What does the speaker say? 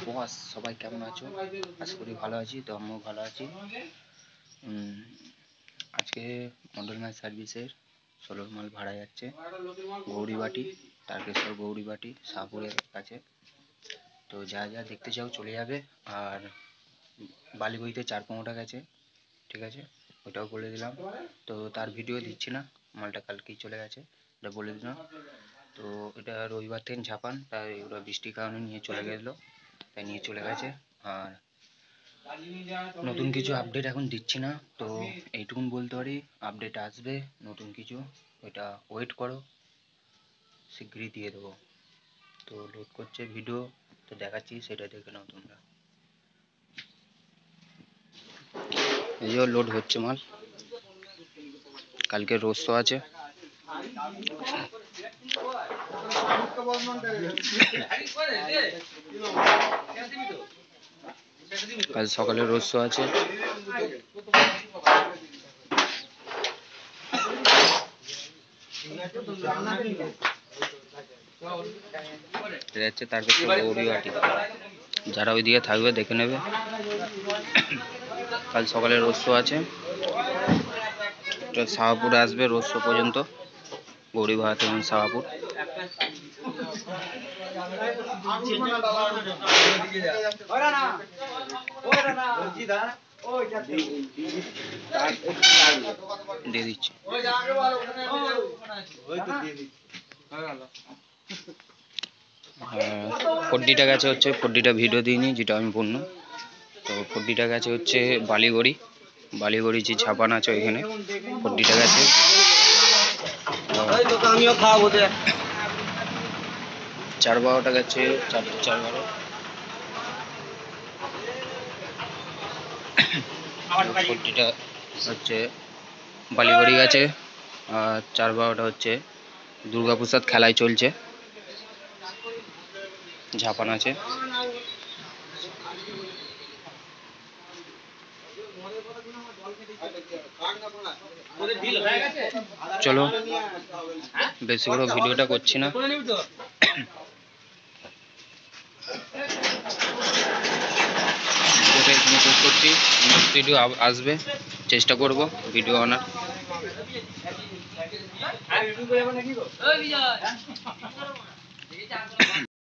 বস সবাই কেমন আছো? আশা করি ভালো আছি। তো আমিও ভালো আছি। আজকে মন্ডল ম্যাচ সার্ভিসের 16 মাল ভাড়া যাচ্ছে গৌরীবাটি, তারকেশ্বর গৌরীবাটি শাহপুরের কাছে। তো যা যা দেখতে চাও চলে যাবে। আর বালিগড়িতে 4-15টা গেছে, ঠিক আছে, ওটাও বলে দিলাম। তো তার ভিডিও দিচ্ছি না, মালটা কালকেই চলে গেছে, এটা বলে দিলাম। তো এটা রবিবার থেকে ঝাপান, তাই ওরা বৃষ্টির কারণে নিয়ে চলে গেছিলো, তাই নিয়ে চলে গেছে। আর নতুন কিছু আপডেট এখন দিচ্ছি না, তো এইটুকুন বলতে পারি আপডেট আসবে নতুন কিছু, ওইটা ওয়েট করো, শীঘ্রই দিয়ে দেবো। তো লোড করছে ভিডিও, তো দেখাচ্ছি, সেটা দেখে নাও তোমরা। এই যে লোড হচ্ছে মাল, কালকে রোজ শো আছে। কাল সকালে রোজ শো আছে। এটা হচ্ছে তারকেশ্বর গৌরীবাটি, যারা ওইদিকে থাকবে দেখে নেবে। কাল সকালে রোজ শো আছে, শাহপুরে আসবে রোজ শো পর্যন্ত, গৌরীবাটি এবং শাহপুর। দিয়ে দিচ্ছি। ফোরডিটা গেছে হচ্ছে, ফোরডিটা ভিডিও দিইনি, যেটা আমি বললাম। তো ফোরডিটা গেছে হচ্ছে বালিগড়ি যে ঝাপান আছে ওইখানে ফোরডিটা গেছে। আমিও খাওয়াবো। 4-12টা গেছে, 4-12। ফোরডিটা হচ্ছে বালিগড়ি গেছে, আর 4-12টা হচ্ছে দুর্গাপ্রসাদ খেলায় চলছে, ঝাপান আছে। চলো, বেশি করে ভিডিওটা করছি না। ভিডিওটা এখানে শেষ করছি, নেক্সট ভিডিও আসবে, চেষ্টা করব ভিডিও আনার।